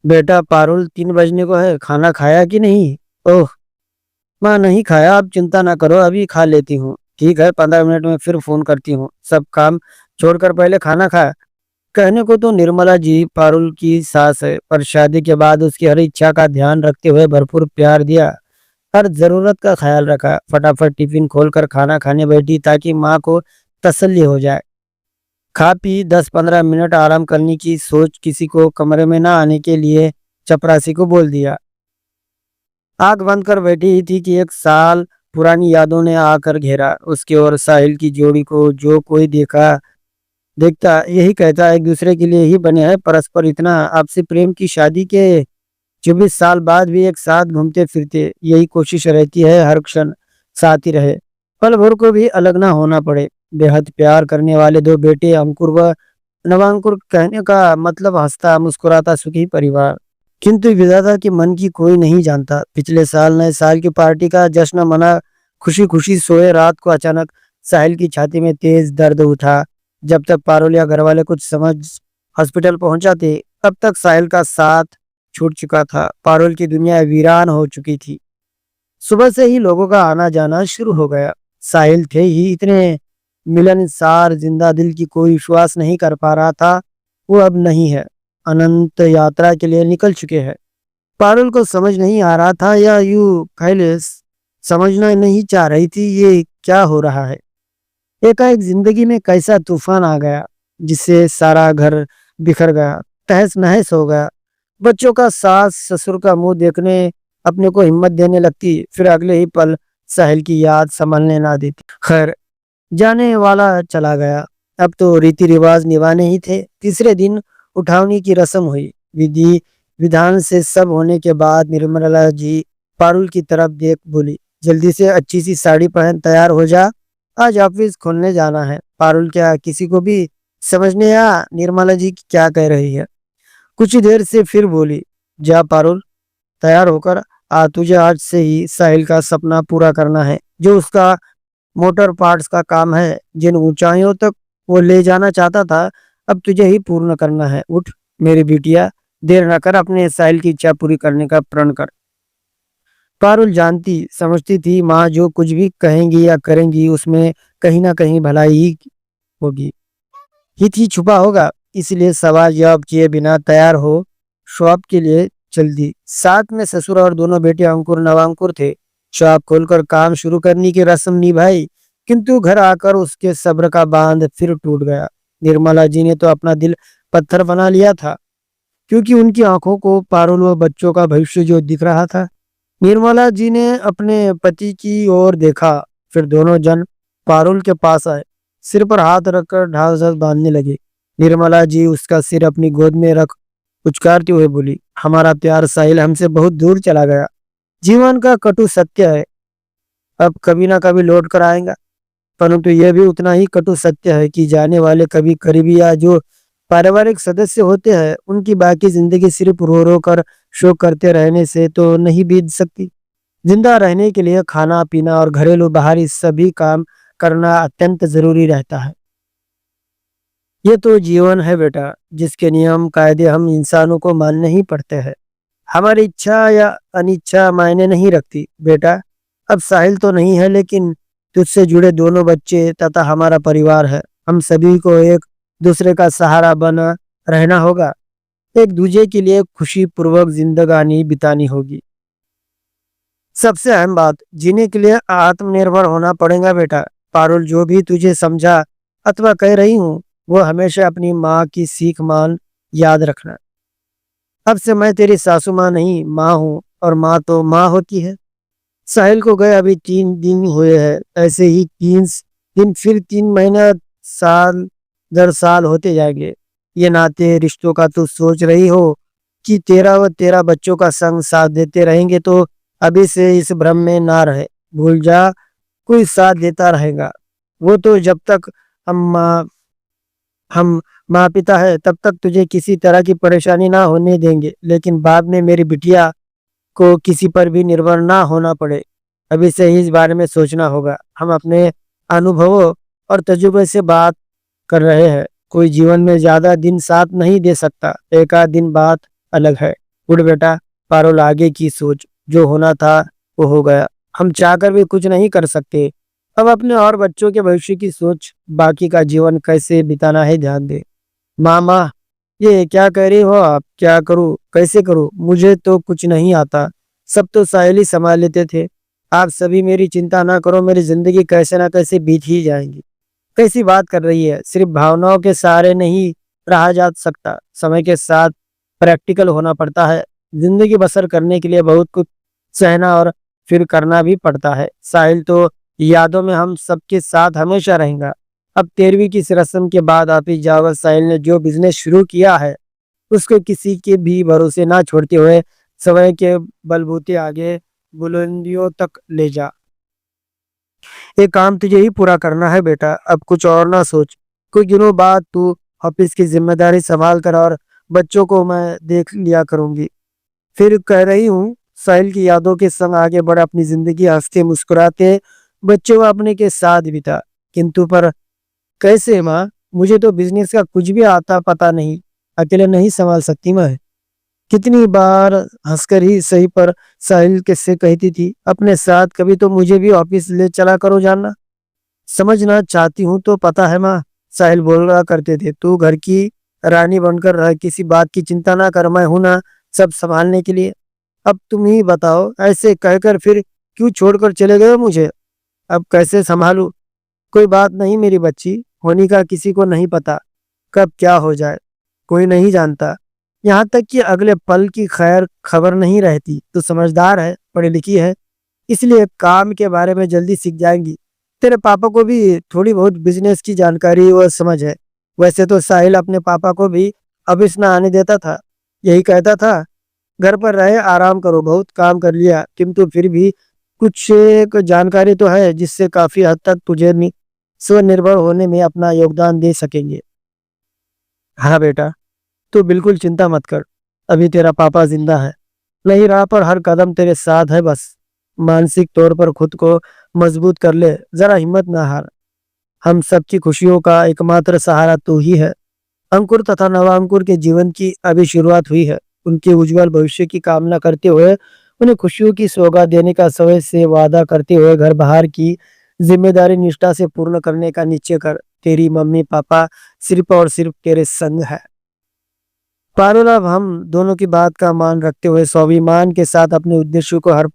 बेटा पारुल, 3 बजने को है, खाना खाया कि नहीं? ओह माँ, नहीं खाया, आप चिंता ना करो, अभी खा लेती हूँ। ठीक है, 15 मिनट में फिर फोन करती हूँ। सब काम छोड़कर पहले खाना खा। कहने को तो निर्मला जी पारुल की सास है, पर शादी के बाद उसकी हर इच्छा का ध्यान रखते हुए भरपूर प्यार दिया, हर जरूरत का ख्याल रखा। फटाफट टिफिन खोलकर खाना खाने बैठी ताकि माँ को तसल्ली हो जाए। खा पी 10-15 मिनट आराम करने की सोच किसी को कमरे में ना आने के लिए चपरासी को बोल दिया। आंख बंद कर बैठी ही थी कि 1 साल पुरानी यादों ने आकर घेरा उसकी। और साहिल की जोड़ी को जो कोई देखता यही कहता, एक दूसरे के लिए ही बने हैं। परस्पर इतना आपसी प्रेम की शादी के 24 साल बाद भी एक साथ घूमते फिरते, यही कोशिश रहती है हर क्षण साथ ही रहे, पल भर को भी अलग ना होना पड़े। बेहद प्यार करने वाले दो बेटे अंकुर व नवांकुर, कहने का मतलब हंसता मुस्कुराता सुखी परिवार। किंतु विधाता के मन की कोई नहीं जानता। पिछले साल नए साल की पार्टी का जश्न मना खुशी खुशी सोए, रात को अचानक साहिल की छाती में तेज दर्द उठा। जब तक पारुल या घर वाले कुछ समझ हॉस्पिटल पहुंचाते, तब तक साहिल का साथ छूट चुका था। पारुल की दुनिया वीरान हो चुकी थी। सुबह से ही लोगों का आना जाना शुरू हो गया। साहिल थे ही इतने मिलनसार, जिंदा दिल की कोई विश्वास नहीं कर पा रहा था वो अब नहीं है, अनंत यात्रा के लिए निकल चुके हैं। पारुल को समझ नहीं आ रहा था, या यूं पहले समझना नहीं चाह रही थी, ये क्या हो रहा है। एकाएक जिंदगी में कैसा तूफान आ गया जिससे सारा घर बिखर गया, तहस नहस हो गया। बच्चों का सास ससुर का मुंह देखने अपने को हिम्मत देने लगती, फिर अगले ही पल साहिल की याद संभलने ना देती। खैर, जाने वाला चला गया, अब तो रीति रिवाज निभाने ही थे। तीसरे दिन उठावनी की रस्म हुई। विधि विधान से सब होने के बाद निर्मला जी पारुल की तरफ देख बोली, जल्दी से अच्छी सी साड़ी पहन तैयार हो जा, आज ऑफिस खोलने जाना है। पारुल क्या किसी को भी समझने या निर्मला जी क्या कह रही है। कुछ ही देर से फिर बोली, जा पारुल, तैयार होकर आ, तुझे आज से ही साहिल का सपना पूरा करना है। जो उसका मोटर पार्ट्स का काम है, जिन ऊंचाइयों तक वो ले जाना चाहता था, अब तुझे ही पूर्ण करना है। उठ मेरी बिटिया, देर न कर, अपने साहिल की इच्छा पूरी करने का प्रण कर। पारुल जानती समझती थी, माँ जो कुछ भी कहेंगी या करेंगी उसमें कहीं ना कहीं भलाई ही होगी, हित ही छुपा होगा। इसलिए सवाल जवाब किए बिना तैयार हो शॉप के लिए चल दी। साथ में ससुर और दोनों बेटे अंकुर नवांकुर थे। शॉप खोलकर काम शुरू करने की रस्म निभाई, किंतु घर आकर उसके सब्र का बांध फिर टूट गया। निर्मला जी ने तो अपना दिल पत्थर बना लिया था, क्योंकि उनकी आंखों को पारुल व बच्चों का भविष्य जो दिख रहा था। निर्मला जी ने अपने पति की ओर देखा, फिर दोनों जन पारुल के पास आए, सिर पर हाथ रखकर ढाल ढाल बांधने लगे। निर्मला जी उसका सिर अपनी गोद में रख उचकारते हुए बोली, हमारा प्यार साहिल हमसे बहुत दूर चला गया। जीवन का कटु सत्य है, अब कभी ना कभी लौट कर आएगा। परंतु यह भी उतना ही कटु सत्य है कि जाने वाले कभी करीबी या जो पारिवारिक सदस्य होते हैं, उनकी बाकी जिंदगी सिर्फ रो रो कर शोक करते रहने से तो नहीं बीत सकती। जिंदा रहने के लिए खाना पीना और घरेलू बाहरी सभी काम करना अत्यंत जरूरी रहता है। ये तो जीवन है बेटा, जिसके नियम कायदे हम इंसानों को मानने ही पड़ते हैं। हमारी इच्छा या अनिच्छा मायने नहीं रखती बेटा। अब साहिल तो नहीं है, लेकिन तुझसे जुड़े दोनों बच्चे तथा हमारा परिवार है। हम सभी को एक दूसरे का सहारा बना रहना होगा, एक दूसरे के लिए खुशी पूर्वक जिंदगानी बितानी होगी। सबसे अहम बात, जीने के लिए आत्मनिर्भर होना पड़ेगा बेटा। पारुल, जो भी तुझे समझा अथवा कह रही हूँ, वो हमेशा अपनी माँ की सीख मान याद रखना। अब से मैं तेरी सासू माँ नहीं, माँ हूँ, और माँ तो माँ होती है। साहिल को गए अभी 3 दिन हुए हैं, ऐसे ही 3 दिन, फिर 3 महीना, साल दर साल होते जाएंगे। ये नाते रिश्तों का तू सोच रही हो कि तेरा व तेरा बच्चों का संग साथ देते रहेंगे, तो अभी से इस भ्रम में ना रहे। भूल जा, कोई साथ देता रहेगा। वो तो जब तक हम हम माँ पिता है, तब तक तुझे किसी तरह की परेशानी ना होने देंगे, लेकिन बाद में मेरी बिटिया को किसी पर भी निर्भर ना होना पड़े। अभी से ही इस बारे में सोचना होगा। हम अपने अनुभवों और तजुर्बे से बात कर रहे हैं। कोई जीवन में ज्यादा दिन साथ नहीं दे सकता, एक आध दिन बात अलग है। उठ बेटा, पारुल आगे की सोच, जो होना था वो हो गया। हम चाहकर भी कुछ नहीं कर सकते। अब अपने और बच्चों के भविष्य की सोच, बाकी का जीवन कैसे बिताना है ध्यान दे। मामा, ये क्या कह रही हो आप? क्या करूँ? कैसे करूँ? मुझे तो कुछ नहीं आता। सब तो साहिल ही संभाल लेते थे। आप सभी मेरी चिंता ना करो, मेरी ज़िंदगी कैसे ना कैसे बीत ही जाएगी। कैसी बात कर रही है? सिर्फ भावनाओं के सहारे नहीं रहा जा सकता। समय के साथ प्रैक्टिकल होना पड़ता है। ज़िंदगी बसर करने के लिए बहुत कुछ सहना और फिर करना भी पड़ता है। साहिल तो यादों में हम सबके साथ हमेशा रहेगा। अब 13वीं की इस रस्म के बाद ऑफिस जाओगे। साहिल ने जो बिजनेस शुरू किया है उसको किसी के भी भरोसे ना छोड़ते हुए समय के बलबूते आगे बुलंदियों तक ले जा। ये काम तुझे ही पूरा करना है बेटा, अब कुछ और ना सोच। कुछ दिनों बाद तू ऑफिस की जिम्मेदारी संभाल कर और बच्चों को मैं देख लिया करूंगी। फिर कह रही हूँ, साहिल की यादों के संग आगे बढ़, अपनी जिंदगी हंसते मुस्कुराते बच्चों को अपने के साथ बिता। किंतु पर कैसे माँ? मुझे तो बिजनेस का कुछ भी आता पता नहीं, अकेले नहीं संभाल सकती मैं। कितनी बार हंसकर ही सही पर साहिल किससे कहती थी, अपने साथ कभी तो मुझे भी ऑफिस ले चला करो जानना। समझना चाहती हूँ तो पता है माँ, साहिल बोल रहा करते थे, तू घर की रानी बनकर रह, किसी बात की चिंता ना कर, मैं हूं ना सब संभालने के लिए। अब तुम ही बताओ, ऐसे कहकर फिर क्यों छोड़कर चले गए हो मुझे? अब कैसे संभालूं? कोई बात नहीं मेरी बच्ची, होने का किसी को नहीं पता, कब क्या हो जाए कोई नहीं जानता। यहाँ तक कि अगले पल की खैर खबर नहीं रहती। तो समझदार है, पढ़ी लिखी है, इसलिए काम के बारे में जल्दी सीख जाएंगी। तेरे पापा को भी थोड़ी बहुत बिजनेस की जानकारी व समझ है। वैसे तो साहिल अपने पापा को भी ऑफिस ना आने देता था, यही कहता था घर पर रहे आराम करो, बहुत काम कर लिया। किंतु फिर भी कुछ एक जानकारी तो है जिससे काफी हद तक तुझे स्वनिर्भर होने में अपना योगदान दे सकेंगे। हाँ बेटा, तू बिल्कुल चिंता मत कर, अभी तेरा पापा जिंदा है, नहीं राह पर हर कदम तेरे साथ है। बस मानसिक तौर पर खुद को मजबूत कर ले, जरा हिम्मत ना हार। हम सबकी खुशियों का एकमात्र सहारा तू ही है। अंकुर तथा नवा अंकुर के जीवन की अभी शुरुआत हुई है। उनके उज्जवल भविष्य की कामना करते हुए, उन्हें खुशियों की सौगात देने का समय से वादा करते हुए, घर बाहर की जिम्मेदारी निष्ठा से पूर्ण करने का निश्चय कर। तेरी मम्मी पापा सिर्फ और सिर्फ तेरे संग है। पारुल, अब हम दोनों की बात का मान रखते हुए स्वाभिमान के साथ अपने उद्देश्यों को हर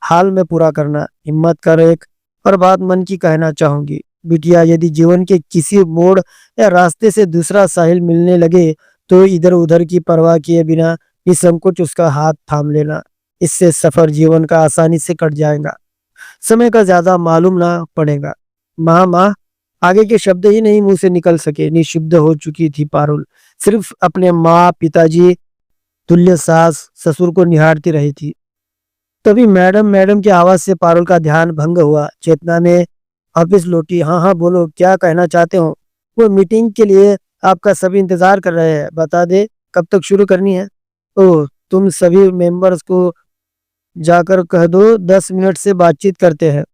हाल में पूरा करना। हिम्मत कर, एक और बात मन की कहना चाहूंगी बिटिया, यदि जीवन के किसी मोड़ या रास्ते से दूसरा साहिल मिलने लगे तो इधर उधर की परवाह किए बिना निसंकोच उसका हाथ थाम लेना। इससे सफर जीवन का आसानी से कट जाएगा, समय का ज्यादा मालूम ना पड़ेगा। माँ माँ, आगे के शब्द ही नहीं मुंह से निकल सके, निशब्द हो चुकी थी पारुल। सिर्फ अपने माँ पिताजी तुल्य सास ससुर को निहारती रही थी। तभी मैडम मैडम की आवाज से पारुल का ध्यान भंग हुआ। चेतना में ऑफिस लौटी। हाँ हाँ बोलो, क्या कहना चाहते हो? वो मीटिंग के लिए आपका सभी इंतजार कर रहे हैं, बता दे कब तक शुरू करनी है। ओह, तुम सभी मेंबर्स को जाकर कह दो 10 मिनट से बातचीत करते हैं।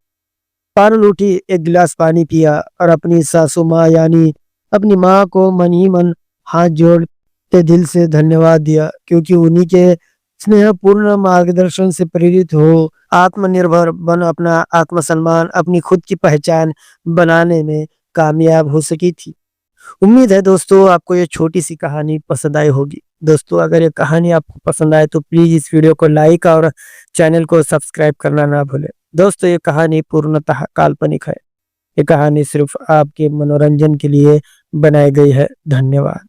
पारुल उठी, एक गिलास पानी पिया और अपनी सासू माँ यानी अपनी माँ को मन ही मन हाथ जोड़ते दिल से धन्यवाद दिया, क्योंकि उन्हीं के स्नेहपूर्ण मार्गदर्शन से प्रेरित हो आत्मनिर्भर बन अपना आत्मसम्मान, अपनी खुद की पहचान बनाने में कामयाब हो सकी थी। उम्मीद है दोस्तों आपको ये छोटी सी कहानी पसंद आई होगी। दोस्तों अगर ये कहानी आपको पसंद आए तो प्लीज इस वीडियो को लाइक और चैनल को सब्सक्राइब करना ना भूलें। दोस्तों ये कहानी पूर्णतः काल्पनिक है, ये कहानी सिर्फ आपके मनोरंजन के लिए बनाई गई है। धन्यवाद।